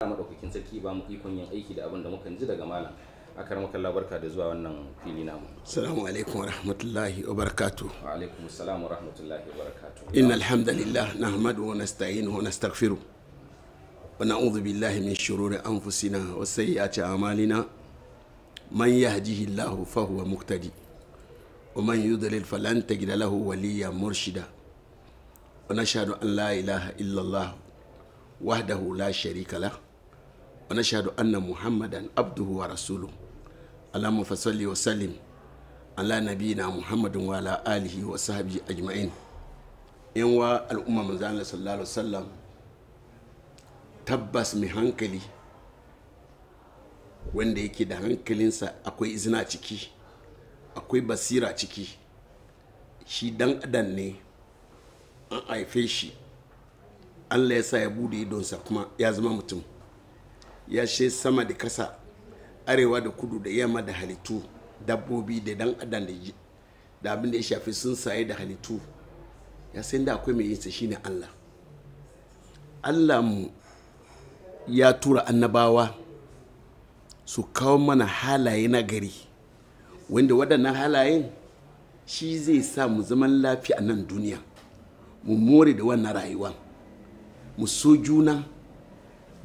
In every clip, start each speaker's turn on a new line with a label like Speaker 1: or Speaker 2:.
Speaker 1: madaukakin sarki ba mu ikon yin aiki da abin da muka ji daga malam. Akar maka barka da zuwa wannan fili namu.
Speaker 2: Assalamu alaikum wa rahmatullahi wa barakatuh.
Speaker 1: Wa alaikum assalam wa rahmatullahi wa barakatuh.
Speaker 2: Innal hamdalillah nahmaduhu wa nasta'inuhu wa nastaghfiruh. Wa na'udhu billahi min shururi anfusina wa sayyiati a'malina. Man yahdihillahu fahuwa muhtadi. Wa man yudlil falan tajida lahu waliyyan murshida. Wa nashhadu an la ilaha illa Allah wahdahu la sharika lahu. Wa nashhadu anna Muhammadan abduhu wa rasuluhu. Allahumma fasalli wa sallim ala nabiyina Muhammadin wa ala alihi wa sahbihi ajma'in. Yan wa al'umma manzo Allah sallallahu alaihi wasallam, tabbas mai hankali wanda yake da hankalinsa akwai izina ciki, akwai basira ciki. Shi dan adam ne, an haife shi, Allah ya sa ya bude idonsa kuma ya zama mutum. Ya she sama da kasa, arewa da kudu da yamma da halittu, dabbobi da dan adam da abin da ya shafi sun saye da halittu. Ya san da akwai mai yinsa shine Allah. Allah mu ya tura annabawa su kawo mana halaye na gari, wanda waɗannan halayen shi zai sa mu zaman lafiya a nan duniya, mu more da wannan rayuwa, mu so juna,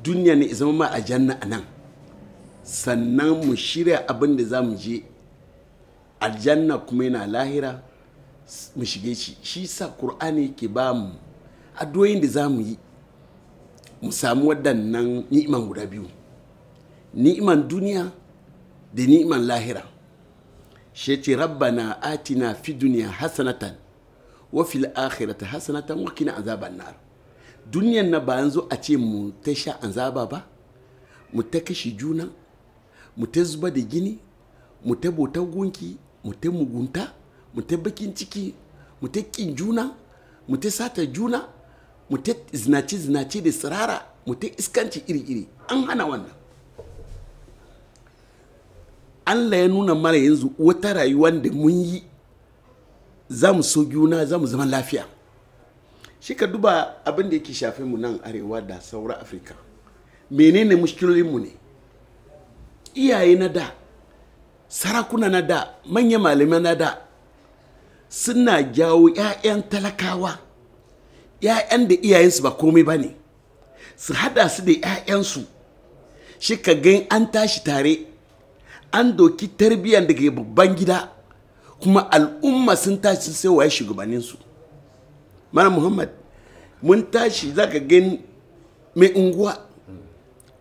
Speaker 2: duniya ne zama ma a janna a nan, sannan mu shirya abin da za mu je aljanna kuma yana lahira mu shige shi. Shi sa Kur'ani ke ba mu addu'o'in da za mu yi mu samu waɗannan ni'iman guda biyu, ni'iman duniya da ni'iman lahira. Shi ce rabbana atina fi duniya hasanatan wa fil akhirati hasanatan wa qina azaban nar. Duniyan na ba yanzu a ce mu ta sha azaba ba, mu ta kashi juna, mu ta zuba da gini, mu ta bautar gunki, mu ta mugunta, mu ta bakin ciki, mu ta kin juna, mu ta sata juna, mu ta zinace da sirara, mu ta iskanci iri-iri. An hana wannan. Allah ya nuna mara yanzu wata rayuwa da mun yi za mu so juna, za mu zama lafiya. Shi ka duba abin da yake shafe mu nan arewa da sauran Afirka. Menene mushkilolinmu ne? Iyaye na da, sarakuna na da, manyan malamai na da suna jawo 'ya'yan talakawa, 'ya'yan da iyayensu ba komai ba ne, su hada su da 'ya'yansu. Shi ka gan an tashi tare, an doki tarbiyyar daga babban gida, kuma al'umma sun tashi sun sai waye shugabanninsu. Mana Muhammad, mun tashi za ka gani mai unguwa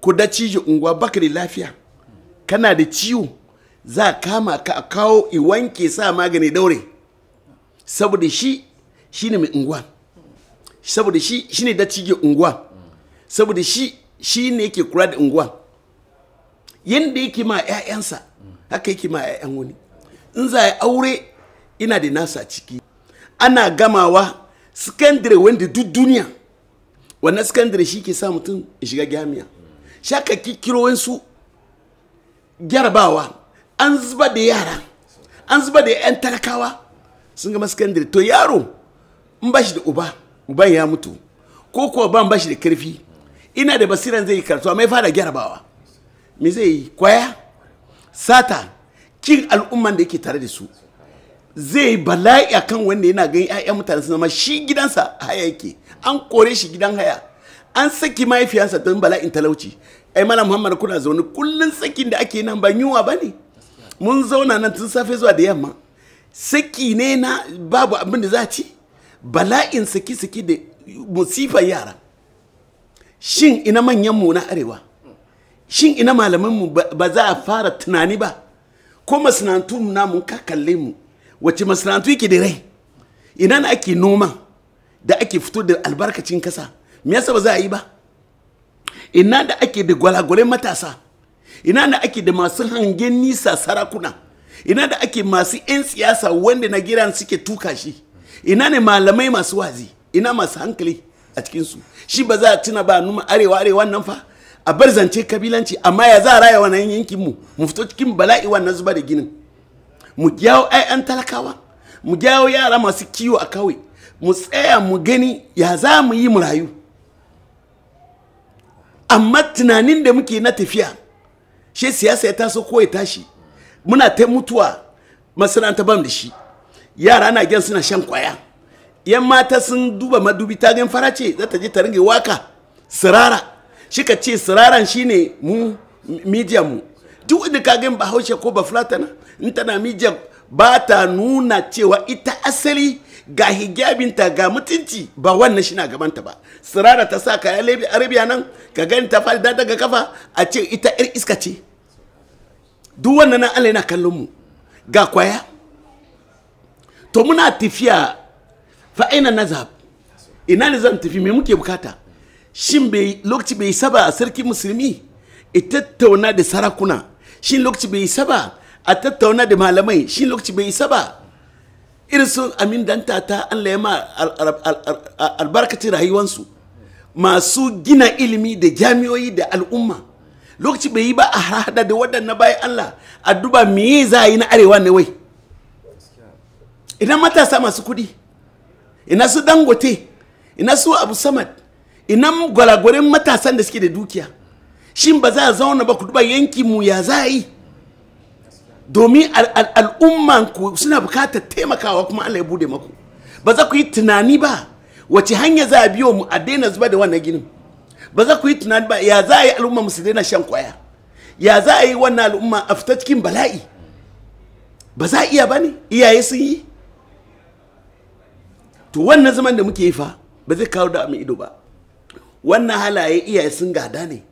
Speaker 2: ko da cije unguwa baka da lafiya, kana da ciwo, za kama ka a kawo iwanke sa magani daure, saboda shi ne mai unguwa, saboda shi ne da cije unguwa, saboda shi ne yake kula da unguwa. Yanda yake ma 'ya'yansa haka yake ma 'ya'yan wani. In za a aure ina da nasa ciki. Ana gamawa sakandare wanda duk duniya, wannan sakandare shi ke sa mutum ya shiga jami'a. Shaka kikiro wansu gyarabawa, an zuba da yara, an zuba da 'yan talakawa sun gama sakandare. To yaro in ba shi da uban ya mutu, ko kuwa ban ba shi da karfi, ina da basiran zai yi karatu amma ya fara gyarabawa. Me zai yi? Kwaya, sata, kin al'umman da yake tare da su. Zai bala'i a kan wanda yana ganin 'ya'yan mutane sun zama shi gidansa haya yake, an kore shi gidan haya, an saki mahaifiyarsa don bala'in talauci. Ai Malam Muhammad, kuna zaune kullun sakin da ake nan ba yunwa ba ne? Mun zauna nan tun safe zuwa da yamma, saki ne na babu abin da za ci, bala'in saki da musifan yara. Shin ina manyanmu na arewa? Shin ina malamanmu ba za a fara tunani ba? Ko masana'antu na mun ka kalle mu, wace masana'antu yake da rai? Ina na ake noma da ake fito da albarkacin kasa? Me yasa ba za a yi ba? Ina da ake da gwalagwalen matasa? Ina da ake da masu hangen nisa sarakuna? Ina da ake masu 'yan siyasa wanda na giran suke tuka shi? Ina ne malamai masu wazi? Ina masu hankali a cikinsu? Shi ba za a tuna ba numa arewa nan fa? A bar zance kabilanci, amma ya za a raya wannan yankin mu fito cikin bala'i wannan zuba da ginin, mu gyawo 'ya'yan talakawa, mu gyawo yara masu kiwo a kawai, mu tsaya mu gani ya za mu yi mu rayu. amma tunanin da muke na tafiya shi siyasa ya taso ko ya tashi muna ta mutuwa masana'anta bam da shi yara na gyan suna shan kwaya yan mata sun duba madubi ta gan fara ce za ta je ta ringe waka sirara shi ka ce siraran shine mu media mu duk da ka gan bahaushe ko ba flatana in tana media ba ta nuna cewa ita asali ga hijabinta ga mutunci ba wannan shi na gabanta ba sirara ta sa kaya lebi arabiya nan ka gani ta fadi daga kafa a ce ita yar iska ce duk wannan nan Allah yana kallon mu ga kwaya to muna tafiya fa aina nazab ina ne zan tafi me muke bukata shin bai lokaci bai saba a sarki musulmi ita tattauna da sarakuna shin lokaci bai saba a tattauna da malamai shin lokaci bai saba irin sun amin danta ta Allah ya ma albarkacin rayuwansu masu gina ilimi da jami'oyi da al'umma lokaci bai yi ba a hada da waɗannan bayan Allah a duba me za a yi na arewa ne wai idan matasa masu kudi ina su dangote ina su abu samad ina gwalagwaren matasan da suke da dukiya shin ba za a zauna ba ku duba yanki mu ya za a yi domin al'umman ku suna bukatar taimakawa kuma Allah ya bude maku ba za ku yi tunani ba wace hanya za a biyo mu a daina zuba da wannan ginin ba za ku yi tunani ba ya za a yi al'umma mu su daina shan kwaya ya za a yi wannan al'umma a fita cikin bala'i ba za a iya ba ne iyaye sun yi to wannan zaman da muke yi fa ba zai kawo da ido ba wannan halaye iyaye sun gada ne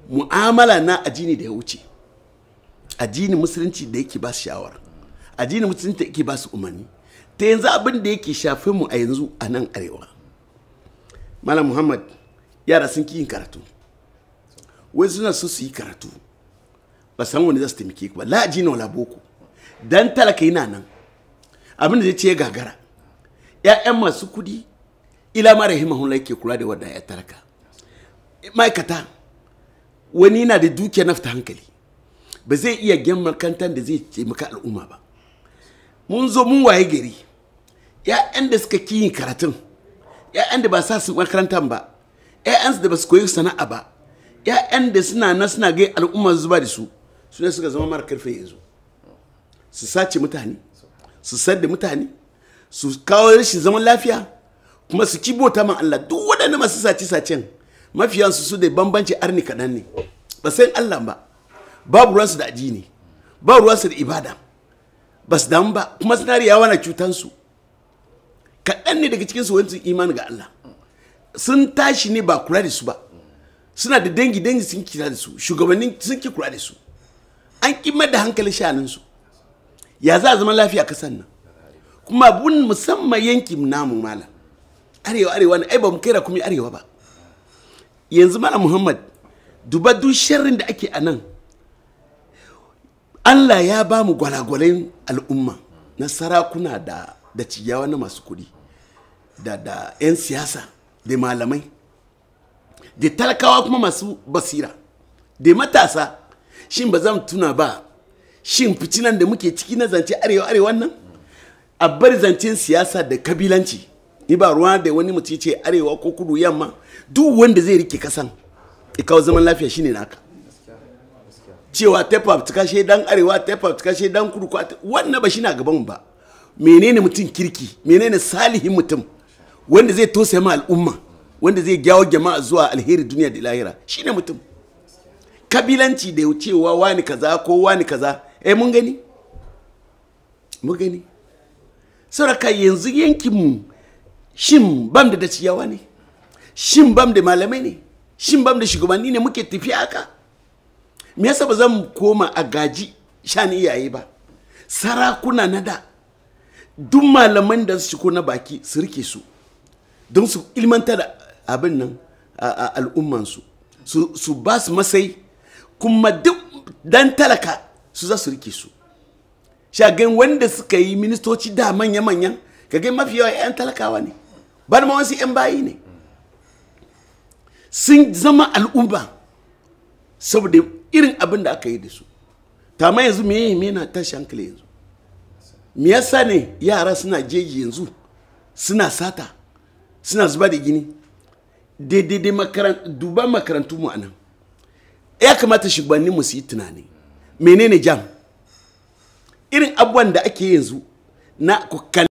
Speaker 2: mu'amala na addini da ya wuce addini musulunci da yake ba su shawara addini musulunci da yake ba su umarni ta yanzu abin da yake shafe mu a yanzu a nan arewa malam muhammad yara sun ki yin karatu wai suna so su yi karatu ba san wani za su taimake ku ba la addini wala boko dan talaka yana nan abin da zai ce ya gagara ya'yan masu kudi ila ma rahimahullah yake kula da wannan ya talaka ma'aikata wani yana da dukiya nafta hankali ba zai iya gyan makarantar da zai taimaka al'umma ba mun zo mun waye gari ya'yan da suka ki yin karatun ya'yan da ba sa su makarantar ba ya'yan da ba su koyi sana'a ba ya'yan da suna na suna ga al'umma zuba da su su ne suka zama mara karfe yanzu su sace mutane su sadda mutane su kawo rashin zaman lafiya kuma su kibota man Allah duk waɗanda masu sace-sacen mafiyansu su da bambanci arni kaɗan ne ba san Allah ba babu ruwansu da addini babu ruwansu da ibada ba su damu ba kuma suna riyawa na cutansu kaɗan ne daga cikinsu wani imani ga Allah sun tashi ne ba kula da su ba suna da dangi sun kira da su shugabannin sun ki kula da su an kimar da hankalin shanunsu ya za a zama lafiya kasan nan kuma abun musamman yankin namu mala arewa ne ai ba mu kaira kuma arewa ba yanzu mala muhammad duba duk sharrin da ake a nan Allah ya ba mu gwalagwalen al'umma na sarakuna da ciyawa na masu kudi da 'yan siyasa da malamai da talakawa kuma masu basira da matasa shin ba zan tuna ba shin fitinan da muke ciki na zance arewa nan a bar zancen siyasa da kabilanci ni ba ruwa da wani mutum ce arewa ko kudu yamma duk wanda zai rike kasan ya kawo zaman lafiya shine naka cewa tefa ta kashe dan arewa tefa ta kashe dan kudu wannan ba shi na gaban ba menene mutum kirki menene salihin mutum wanda zai tosa ma al'umma wanda zai gyawo jama'a zuwa alheri duniya da lahira shine mutum kabilanci da cewa wani kaza ko wani kaza mun gani sauraka yanzu yankinmu shin bam da ciyawa ne shin bam da malamai ne shin bam da shugabanni ne muke tafiya haka me yasa ba zan koma a gaji shani iyaye ba sarakuna na da duk malaman da su shiko na baki su rike su don su ilmanta da abin nan a al'ummansu su ba su masai kuma duk dan talaka su za su rike su shagen wanda suka yi ministoci da manya-manyan kaga mafi yawa 'yan talakawa ne ba ma wasu 'yan bayi ne sun zama al'umma saboda irin abin da aka yi da su ma yanzu me na tashi hankali yanzu me yasa ne yara suna jeji yanzu suna sata suna zuba da gini daidai duba makarantu mu anan ya kamata shugabanni mu su yi tunani menene jam irin abubuwan da ake yanzu na